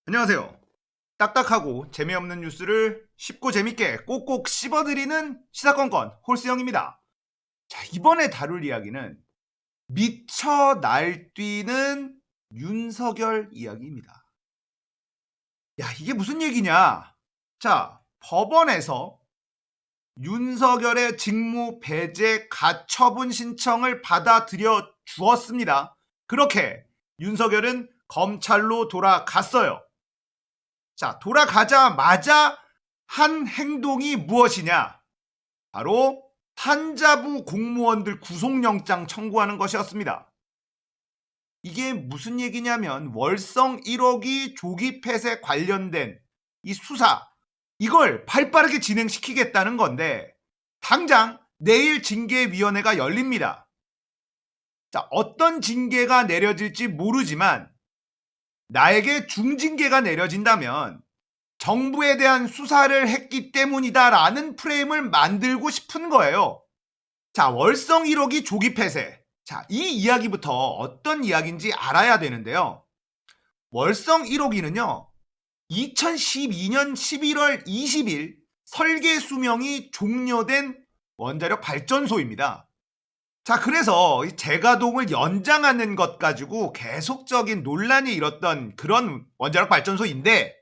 안녕하세요. 딱딱하고 재미없는 뉴스를 쉽고 재밌게 꼭꼭 씹어드리는 시사건건 홀스형입니다. 자, 이번에 다룰 이야기는 미쳐 날뛰는 윤석열 이야기입니다. 야, 이게 무슨 얘기냐? 자, 법원에서 윤석열의 직무 배제 가처분 신청을 받아들여 주었습니다. 그렇게 윤석열은 검찰로 돌아갔어요. 자, 돌아가자마자 한 행동이 무엇이냐? 바로 산자부 공무원들 구속영장 청구하는 것이었습니다. 이게 무슨 얘기냐면 월성 1억이 조기 폐쇄 관련된 이 수사, 이걸 발빠르게 진행시키겠다는 건데 당장 내일 징계위원회가 열립니다. 자, 어떤 징계가 내려질지 모르지만 나에게 중징계가 내려진다면 정부에 대한 수사를 했기 때문이다라는 프레임을 만들고 싶은 거예요. 자, 월성 1호기 조기 폐쇄. 자, 이 이야기부터 어떤 이야기인지 알아야 되는데요. 월성 1호기는요, 2012년 11월 20일 설계 수명이 종료된 원자력 발전소입니다. 자, 그래서 재가동을 연장하는 것 가지고 계속적인 논란이 일었던 그런 원자력 발전소인데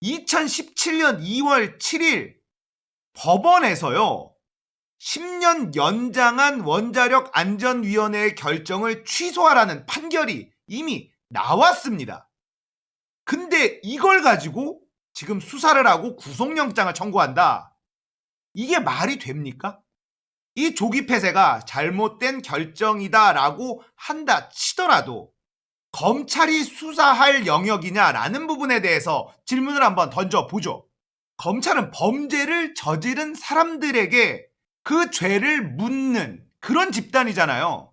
2017년 2월 7일 법원에서요 10년 연장한 원자력 안전위원회의 결정을 취소하라는 판결이 이미 나왔습니다. 근데 이걸 가지고 지금 수사를 하고 구속영장을 청구한다. 이게 말이 됩니까? 이 조기 폐쇄가 잘못된 결정이다라고 한다 치더라도 검찰이 수사할 영역이냐라는 부분에 대해서 질문을 한번 던져보죠. 검찰은 범죄를 저지른 사람들에게 그 죄를 묻는 그런 집단이잖아요.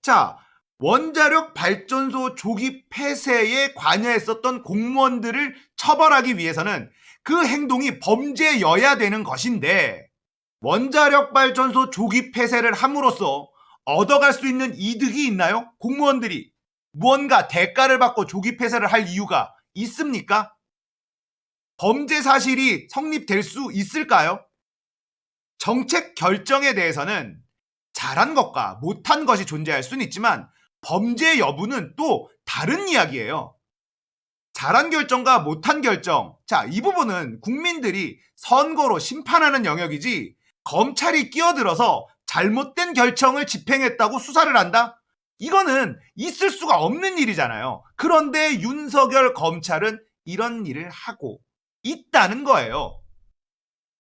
자, 원자력 발전소 조기 폐쇄에 관여했었던 공무원들을 처벌하기 위해서는 그 행동이 범죄여야 되는 것인데 원자력 발전소 조기 폐쇄를 함으로써 얻어갈 수 있는 이득이 있나요? 공무원들이 무언가 대가를 받고 조기 폐쇄를 할 이유가 있습니까? 범죄 사실이 성립될 수 있을까요? 정책 결정에 대해서는 잘한 것과 못한 것이 존재할 수는 있지만 범죄 여부는 또 다른 이야기예요. 잘한 결정과 못한 결정. 자, 이 부분은 국민들이 선거로 심판하는 영역이지 검찰이 끼어들어서 잘못된 결정을 집행했다고 수사를 한다? 이거는 있을 수가 없는 일이잖아요. 그런데 윤석열 검찰은 이런 일을 하고 있다는 거예요.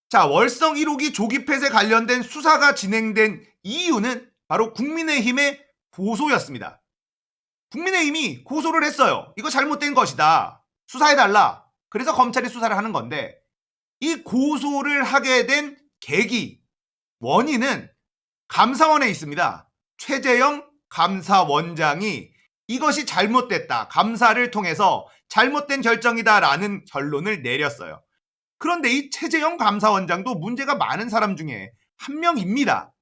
자, 월성 1호기 조기 폐쇄 관련된 수사가 진행된 이유는 바로 국민의힘의 고소였습니다. 국민의힘이 고소를 했어요. 이거 잘못된 것이다. 수사해달라. 그래서 검찰이 수사를 하는 건데 이 고소를 하게 된 계기, 원인은 감사원에 있습니다. 최재형 감사원장이 이것이 잘못됐다. 감사를 통해서 잘못된 결정이다라는 결론을 내렸어요. 그런데 이 최재형 감사원장도 문제가 많은 사람 중에 한 명입니다.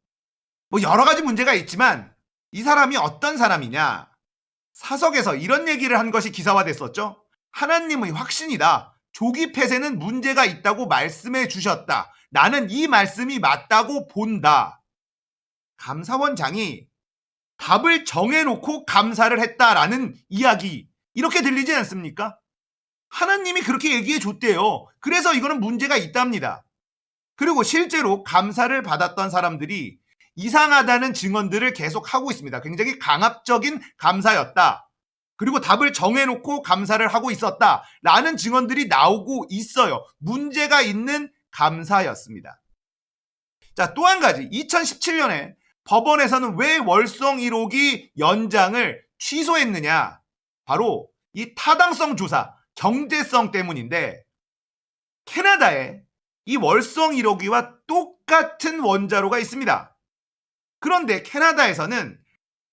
뭐 여러 가지 문제가 있지만 이 사람이 어떤 사람이냐? 사석에서 이런 얘기를 한 것이 기사화됐었죠. 하나님의 확신이다. 조기 폐쇄는 문제가 있다고 말씀해 주셨다. 나는 이 말씀이 맞다고 본다. 감사원장이 답을 정해놓고 감사를 했다라는 이야기, 이렇게 들리지 않습니까? 하나님이 그렇게 얘기해 줬대요. 그래서 이거는 문제가 있답니다. 그리고 실제로 감사를 받았던 사람들이 이상하다는 증언들을 계속 하고 있습니다. 굉장히 강압적인 감사였다. 그리고 답을 정해놓고 감사를 하고 있었다라는 증언들이 나오고 있어요. 문제가 있는 감사였습니다. 자, 또 한 가지. 2017년에 법원에서는 왜 월성 1호기 연장을 취소했느냐? 바로 이 타당성 조사, 경제성 때문인데 캐나다에 이 월성 1호기와 똑같은 원자로가 있습니다. 그런데 캐나다에서는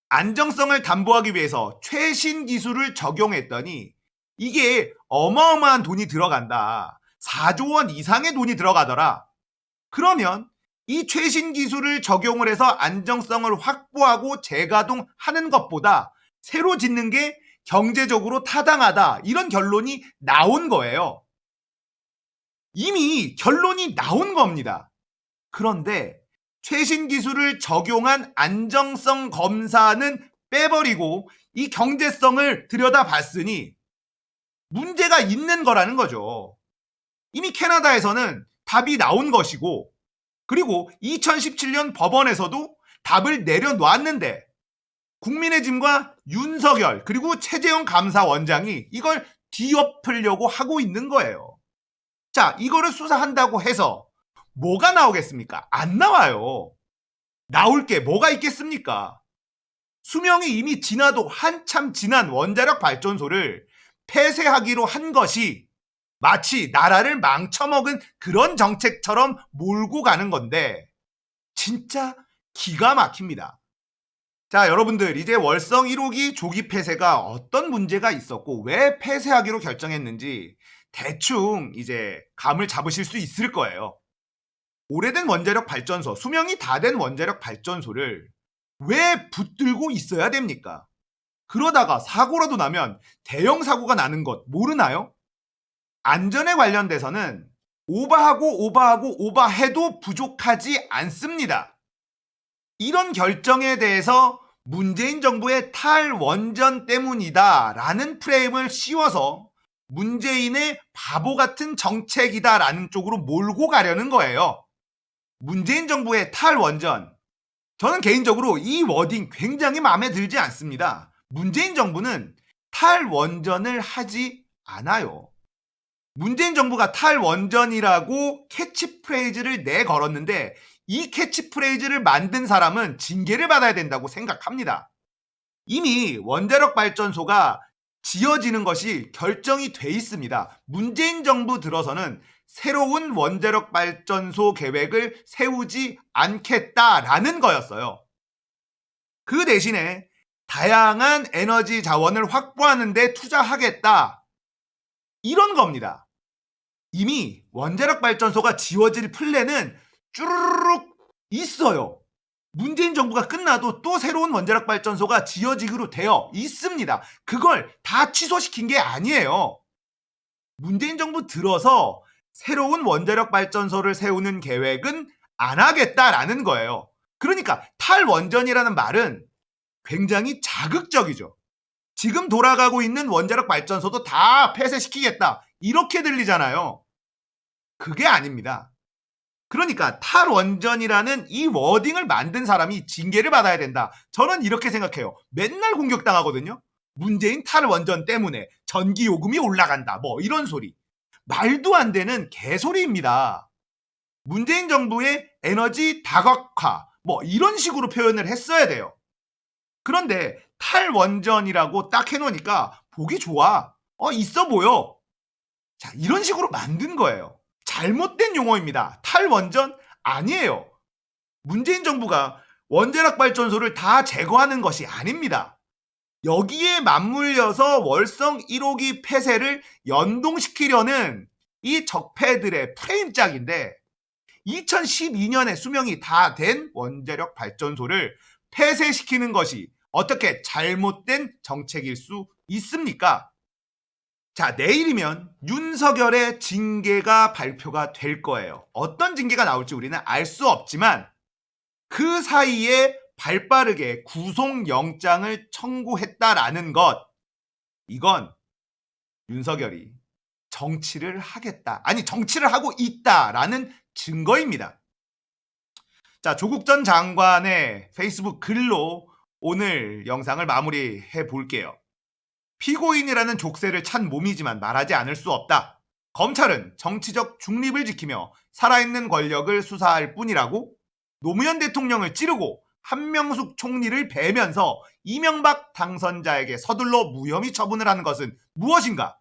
안정성을 담보하기 위해서 최신 기술을 적용했더니 이게 어마어마한 돈이 들어간다. 4조 원 이상의 돈이 들어가더라. 그러면 이 최신 기술을 적용을 해서 안정성을 확보하고 재가동하는 것보다 새로 짓는 게 경제적으로 타당하다 이런 결론이 나온 거예요. 이미 결론이 나온 겁니다. 그런데 최신 기술을 적용한 안정성 검사는 빼버리고 이 경제성을 들여다봤으니 문제가 있는 거라는 거죠. 이미 캐나다에서는 답이 나온 것이고, 그리고 2017년 법원에서도 답을 내려놨는데 국민의힘과 윤석열 그리고 최재형 감사원장이 이걸 뒤엎으려고 하고 있는 거예요. 자, 이거를 수사한다고 해서 뭐가 나오겠습니까? 안 나와요. 나올 게 뭐가 있겠습니까? 수명이 이미 지나도 한참 지난 원자력 발전소를 폐쇄하기로 한 것이 마치 나라를 망쳐먹은 그런 정책처럼 몰고 가는 건데 진짜 기가 막힙니다. 자, 여러분들 이제 월성 1호기 조기 폐쇄가 어떤 문제가 있었고 왜 폐쇄하기로 결정했는지 대충 이제 감을 잡으실 수 있을 거예요. 오래된 원자력 발전소, 수명이 다 된 원자력 발전소를 왜 붙들고 있어야 됩니까? 그러다가 사고라도 나면 대형 사고가 나는 것 모르나요? 안전에 관련돼서는 오버해도 부족하지 않습니다. 이런 결정에 대해서 문재인 정부의 탈원전 때문이다라는 프레임을 씌워서 문재인의 바보 같은 정책이다라는 쪽으로 몰고 가려는 거예요. 문재인 정부의 탈원전. 저는 개인적으로 이 워딩 굉장히 마음에 들지 않습니다. 문재인 정부는 탈원전을 하지 않아요. 문재인 정부가 탈원전이라고 캐치프레이즈를 내걸었는데 이 캐치프레이즈를 만든 사람은 징계를 받아야 된다고 생각합니다. 이미 원자력 발전소가 지어지는 것이 결정이 돼 있습니다. 문재인 정부 들어서는 새로운 원자력 발전소 계획을 세우지 않겠다라는 거였어요. 그 대신에 다양한 에너지 자원을 확보하는 데 투자하겠다. 이런 겁니다. 이미 원자력 발전소가 지어질 플랜은 쭈르륵 있어요. 문재인 정부가 끝나도 또 새로운 원자력 발전소가 지어지기로 되어 있습니다. 그걸 다 취소시킨 게 아니에요. 문재인 정부 들어서 새로운 원자력 발전소를 세우는 계획은 안 하겠다라는 거예요. 그러니까 탈원전이라는 말은 굉장히 자극적이죠. 지금 돌아가고 있는 원자력 발전소도 다 폐쇄시키겠다. 이렇게 들리잖아요. 그게 아닙니다. 그러니까 탈원전이라는 이 워딩을 만든 사람이 징계를 받아야 된다. 저는 이렇게 생각해요. 맨날 공격당하거든요. 문재인 탈원전 때문에 전기요금이 올라간다. 뭐 이런 소리. 말도 안 되는 개소리입니다. 문재인 정부의 에너지 다각화 뭐 이런 식으로 표현을 했어야 돼요. 그런데 탈원전이라고 딱 해놓으니까 보기 좋아. 있어 보여. 자, 이런 식으로 만든 거예요. 잘못된 용어입니다. 탈원전 아니에요. 문재인 정부가 원자력 발전소를 다 제거하는 것이 아닙니다. 여기에 맞물려서 월성 1호기 폐쇄를 연동시키려는 이 적폐들의 프레임짝인데 2012년에 수명이 다 된 원자력 발전소를 폐쇄시키는 것이 어떻게 잘못된 정책일 수 있습니까? 자, 내일이면 윤석열의 징계가 발표가 될 거예요. 어떤 징계가 나올지 우리는 알 수 없지만 그 사이에 발빠르게 구속영장을 청구했다라는 것, 이건 윤석열이 정치를 하겠다, 아니 정치를 하고 있다라는 증거입니다. 자, 조국 전 장관의 페이스북 글로 오늘 영상을 마무리해 볼게요. 피고인이라는 족쇄를 찬 몸이지만 말하지 않을 수 없다. 검찰은 정치적 중립을 지키며 살아있는 권력을 수사할 뿐이라고 노무현 대통령을 찌르고 한명숙 총리를 베면서 이명박 당선자에게 서둘러 무혐의 처분을 하는 것은 무엇인가?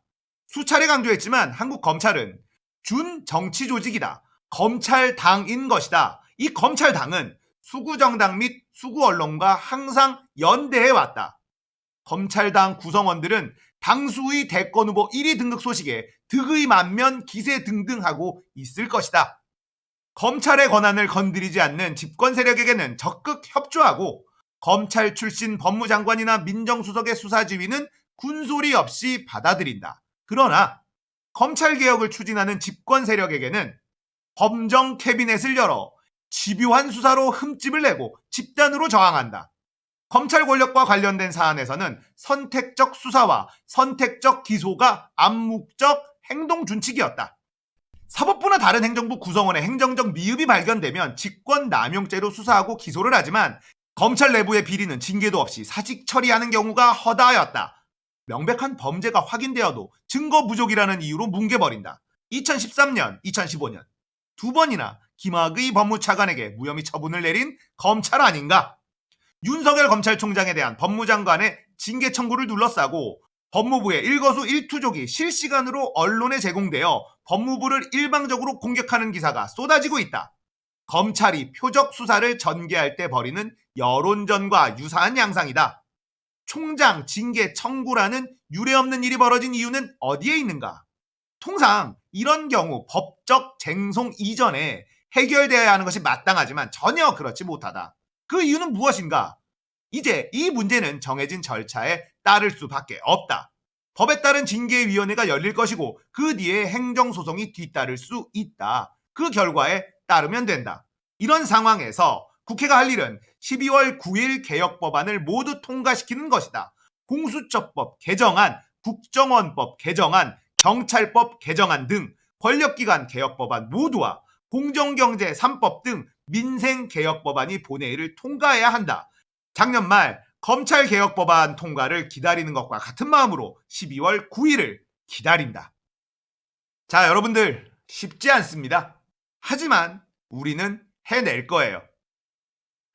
수차례 강조했지만 한국 검찰은 준 정치 조직이다. 검찰당인 것이다. 이 검찰당은 수구정당 및 수구언론과 항상 연대해왔다. 검찰당 구성원들은 당수의 대권 후보 1위 등극 소식에 득의 만면 기세 등등하고 있을 것이다. 검찰의 권한을 건드리지 않는 집권 세력에게는 적극 협조하고 검찰 출신 법무장관이나 민정수석의 수사 지휘는 군소리 없이 받아들인다. 그러나 검찰개혁을 추진하는 집권 세력에게는 범정 캐비넷을 열어 집요한 수사로 흠집을 내고 집단으로 저항한다. 검찰 권력과 관련된 사안에서는 선택적 수사와 선택적 기소가 암묵적 행동 준칙이었다. 사법부나 다른 행정부 구성원의 행정적 미흡이 발견되면 직권 남용죄로 수사하고 기소를 하지만 검찰 내부의 비리는 징계도 없이 사직 처리하는 경우가 허다하였다. 명백한 범죄가 확인되어도 증거 부족이라는 이유로 뭉개버린다. 2013년, 2015년 두 번이나 김학의 법무차관에게 무혐의 처분을 내린 검찰 아닌가? 윤석열 검찰총장에 대한 법무장관의 징계 청구를 둘러싸고 법무부의 일거수일투족이 실시간으로 언론에 제공되어 법무부를 일방적으로 공격하는 기사가 쏟아지고 있다. 검찰이 표적 수사를 전개할 때 벌이는 여론전과 유사한 양상이다. 총장 징계 청구라는 유례없는 일이 벌어진 이유는 어디에 있는가? 통상 이런 경우 법적 쟁송 이전에 해결되어야 하는 것이 마땅하지만 전혀 그렇지 못하다. 그 이유는 무엇인가? 이제 이 문제는 정해진 절차에 따를 수밖에 없다. 법에 따른 징계위원회가 열릴 것이고 그 뒤에 행정소송이 뒤따를 수 있다. 그 결과에 따르면 된다. 이런 상황에서 국회가 할 일은 12월 9일 개혁법안을 모두 통과시키는 것이다. 공수처법 개정안, 국정원법 개정안, 경찰법 개정안 등 권력기관 개혁법안 모두와 공정경제 3법 등 민생개혁법안이 본회의를 통과해야 한다. 작년 말 검찰개혁법안 통과를 기다리는 것과 같은 마음으로 12월 9일을 기다린다. 자, 여러분들 쉽지 않습니다. 하지만 우리는 해낼 거예요.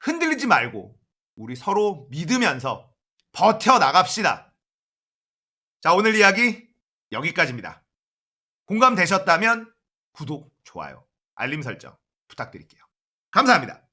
흔들리지 말고 우리 서로 믿으면서 버텨나갑시다. 자, 오늘 이야기 여기까지입니다. 공감되셨다면 구독, 좋아요, 알림 설정 부탁드릴게요. 감사합니다.